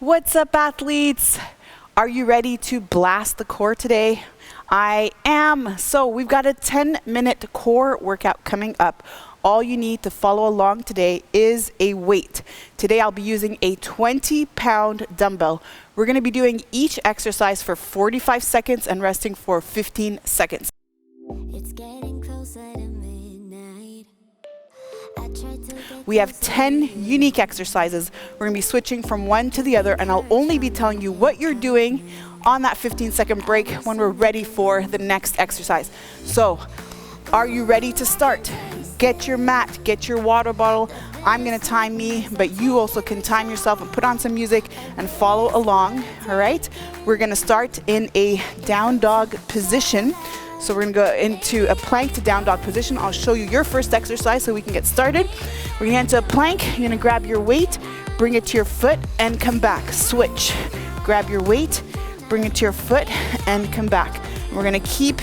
What's up, athletes? Are you ready to blast the core today? I am. So we've got a 10-minute core workout coming up. All you need to follow along today is a weight. Today I'll be using a 20-pound dumbbell. We're going to be doing each exercise for 45 seconds and resting for 15 seconds. It's getting closer to midnight. We have 10 unique exercises. We're going to be switching from one to the other, and I'll only be telling you what you're doing on that 15-second break when we're ready for the next exercise. So, are you ready to start? Get your mat, get your water bottle. I'm going to time me, but you also can time yourself and put on some music and follow along, all right? We're going to start in a down dog position. So we're going to go into a plank to down dog position. I'll show you your first exercise so we can get started. We're going to get into a plank. You're going to grab your weight, bring it to your foot, and come back. Switch. Grab your weight, bring it to your foot, and come back. And we're going to keep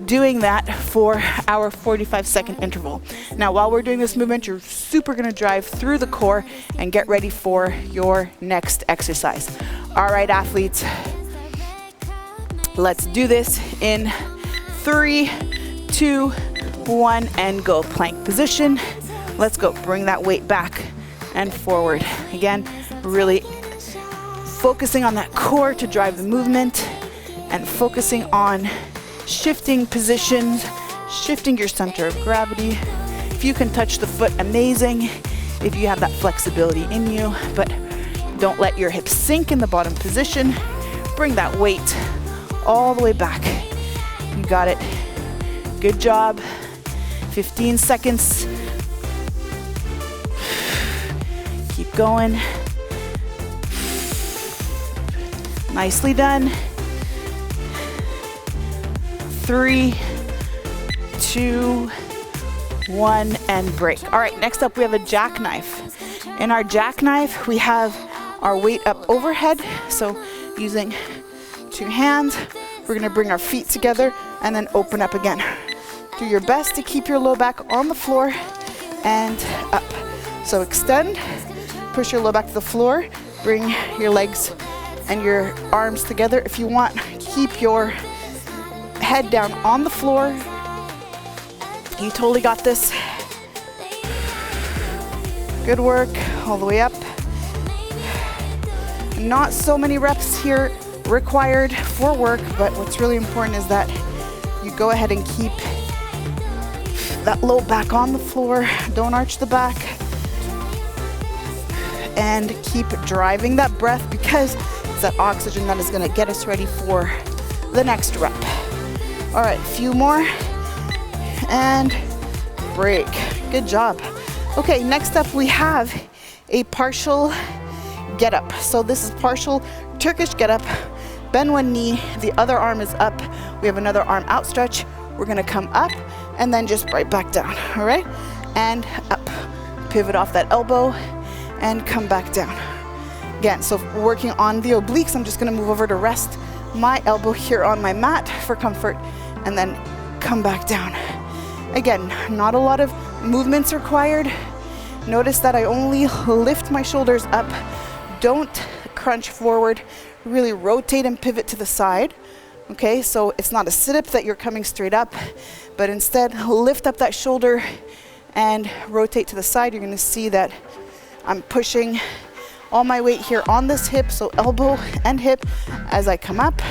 doing that for our 45-second interval. Now, while we're doing this movement, you're super going to drive through the core and get ready for your next exercise. All right, athletes, let's do this in 3, 2, 1, and go. Plank position. Let's go. Bring that weight back and forward. Again, really focusing on that core to drive the movement and focusing on shifting positions, shifting your center of gravity. If you can touch the foot, amazing. If you have that flexibility in you, but don't let your hips sink in the bottom position. Bring that weight all the way back. You got it. Good job. 15 seconds. Keep going. Nicely done. 3, 2, 1, and break. All right, next up we have a jackknife. In our jackknife, we have our weight up overhead. So using 2 hands, we're gonna bring our feet together and then open up again. Do your best to keep your low back on the floor and up. So extend, push your low back to the floor, bring your legs and your arms together. If you want, keep your head down on the floor. You totally got this. Good work, all the way up. Not so many reps here required for work, but what's really important is that you go ahead and keep that low back on the floor. Don't arch the back. And keep driving that breath because it's that oxygen that is going to get us ready for the next rep. All right, a few more. And break. Good job. Okay, next up we have a partial get up. So this is partial Turkish get up. Bend one knee, the other arm is up. We have another arm outstretch. We're gonna come up and then just right back down, all right? And up, pivot off that elbow and come back down. Again, so working on the obliques, I'm just gonna move over to rest my elbow here on my mat for comfort and then come back down. Again, not a lot of movements required. Notice that I only lift my shoulders up. Don't crunch forward. Really rotate and pivot to the side. Okay, so it's not a sit-up that you're coming straight up, but instead lift up that shoulder and rotate to the side. You're gonna see that I'm pushing all my weight here on this hip, so elbow and hip as I come up.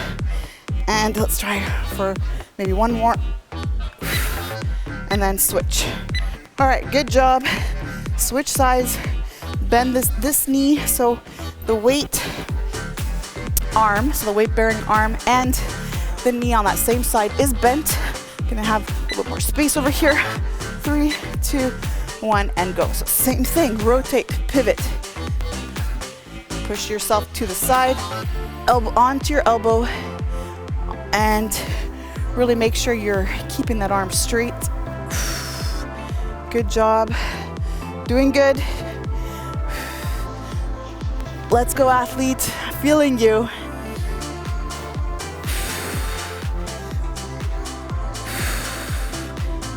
And let's try for maybe one more. And then switch. All right, good job. Switch sides. Bend this knee, so the weight arm, so the weight bearing arm and the knee on that same side is bent. Gonna have a little more space over here. 3, 2, 1, and go. So same thing, rotate, pivot. Push yourself to the side, elbow onto your elbow, and really make sure you're keeping that arm straight. Good job, doing good. Let's go, athlete, feeling you.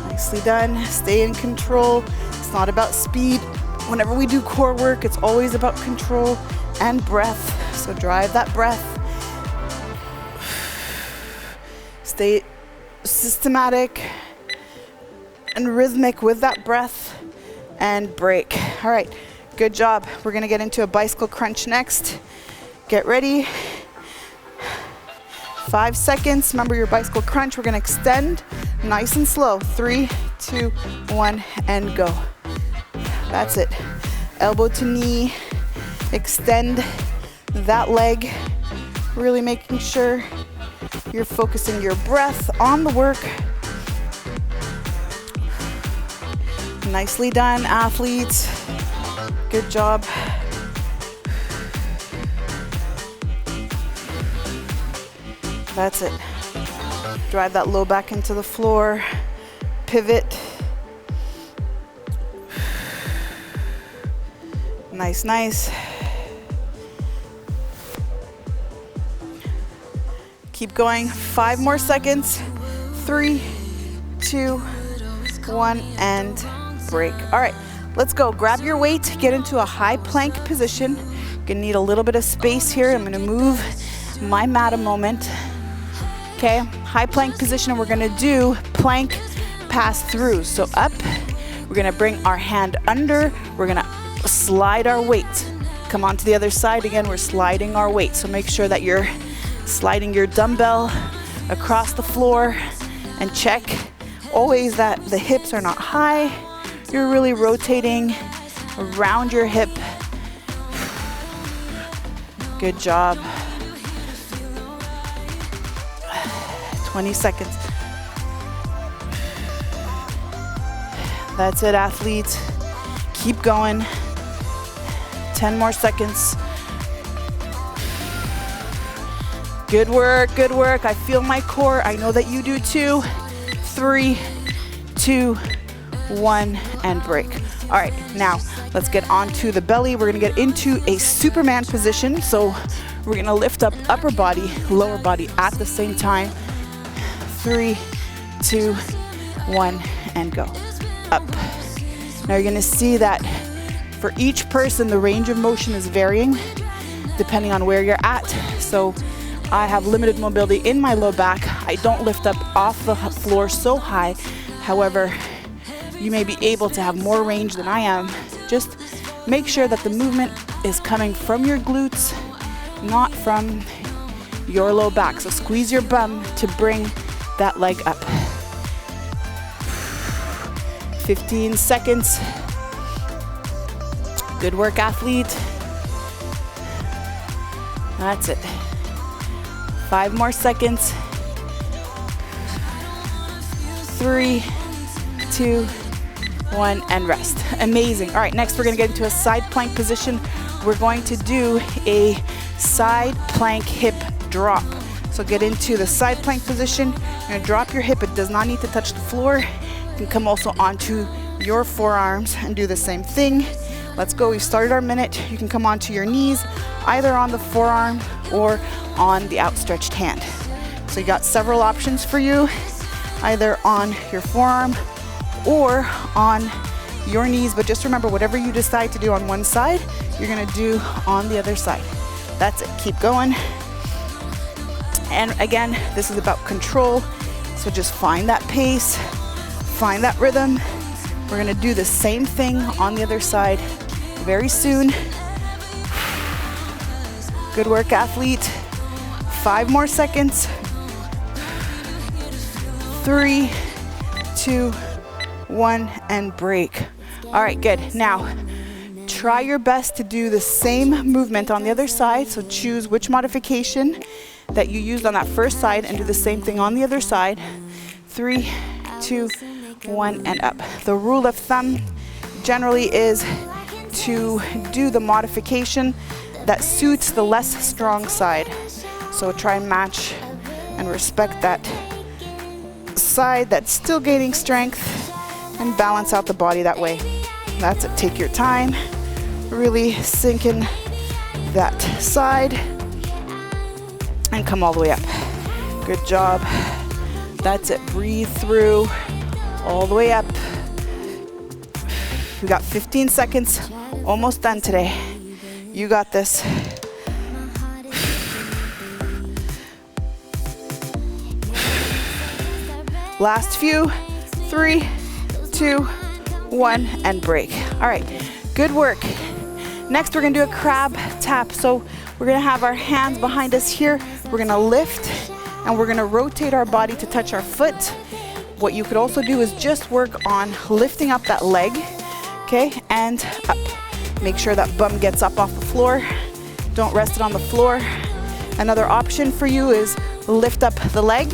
Nicely done, stay in control. It's not about speed. Whenever we do core work, it's always about control and breath. So drive that breath. Stay systematic and rhythmic with that breath and break. All right, good job. We're gonna get into a bicycle crunch next. Get ready. 5 seconds. Remember your bicycle crunch. We're gonna extend nice and slow. 3, 2, 1, and go. That's it. Elbow to knee. Extend that leg. Really making sure you're focusing your breath on the work. Nicely done, athletes. Good job. That's it. Drive that low back into the floor. Pivot. Nice, nice. Keep going. 5 more seconds. 3, 2, 1, and break. All right, let's go. Grab your weight, get into a high plank position. You're gonna need a little bit of space here. I'm gonna move my mat a moment. Okay, high plank position, and we're gonna do plank pass through. So up, we're gonna bring our hand under. We're gonna slide our weight. Come on to the other side again. We're sliding our weight. So make sure that you're sliding your dumbbell across the floor, and check always that the hips are not high. You're really rotating around your hip. Good job. 20 seconds. That's it, athletes. Keep going. 10 more seconds. Good work, good work. I feel my core. I know that you do too. 3, 2, 1, and break. All right, now let's get onto the belly. We're gonna get into a Superman position. So we're gonna lift up upper body, lower body at the same time. 3, 2, 1, and go. Up. Now you're gonna see that for each person, the range of motion is varying depending on where you're at. So I have limited mobility in my low back. I don't lift up off the floor so high. However, you may be able to have more range than I am. Just make sure that the movement is coming from your glutes, not from your low back. So squeeze your bum to bring that leg up. 15 seconds. Good work, athlete. That's it. 5 more seconds. 3, 2, 1, and rest. Amazing. All right, next we're gonna get into a side plank position. We're going to do a side plank hip drop. So get into the side plank position. You're gonna drop your hip. It does not need to touch the floor. You can come also onto your forearms and do the same thing. Let's go. We've started our minute. You can come onto your knees, either on the forearm or on the outstretched hand. So you got several options for you, either on your forearm or on your knees. But just remember, whatever you decide to do on one side, you're gonna do on the other side. That's it. Keep going. And again, this is about control. So just find that pace, find that rhythm. We're gonna do the same thing on the other side very soon. Good work, athlete. 5 more seconds. 3, 2, 1, and break. All right, good. Now, try your best to do the same movement on the other side. So choose which modification that you used on that first side and do the same thing on the other side. 3, 2, 1, and up. The rule of thumb generally is to do the modification that suits the less strong side. So try and match and respect that side that's still gaining strength and balance out the body that way. That's it. Take your time. Really sink in that side and come all the way up. Good job. That's it. Breathe through all the way up. We got 15 seconds. Almost done today. You got this. Last few. 3, 2, 1, and break. All right, good work. Next, we're gonna do a crab tap. So we're gonna have our hands behind us here. We're gonna lift, and we're gonna rotate our body to touch our foot. What you could also do is just work on lifting up that leg, okay, and up. Make sure that bum gets up off the floor. Don't rest it on the floor. Another option for you is lift up the leg,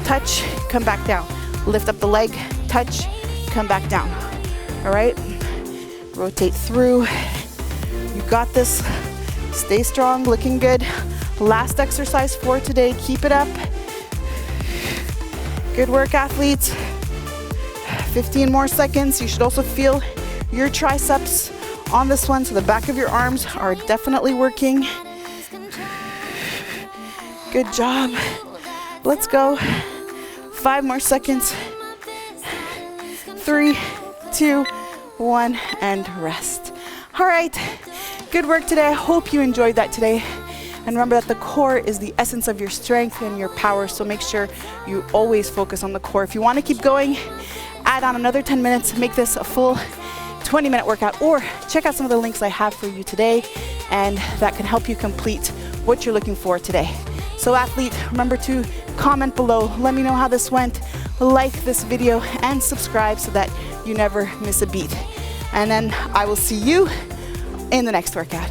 touch, come back down. Lift up the leg, touch, come back down. All right, rotate through. You got this. Stay strong, looking good. Last exercise for today, keep it up. Good work, athletes. 15 more seconds. You should also feel your triceps on this one, so the back of your arms are definitely working. Good job. Let's go. 5 more seconds. 3, 2, 1, and rest. All right, good work today. I hope you enjoyed that today. And remember that the core is the essence of your strength and your power, so make sure you always focus on the core. If you want to keep going, add on another 10 minutes, make this a full 20-minute workout, or check out some of the links I have for you today, and that can help you complete what you're looking for today. So athlete, remember to comment below, let me know how this went, like this video, and subscribe so that you never miss a beat. And then I will see you in the next workout.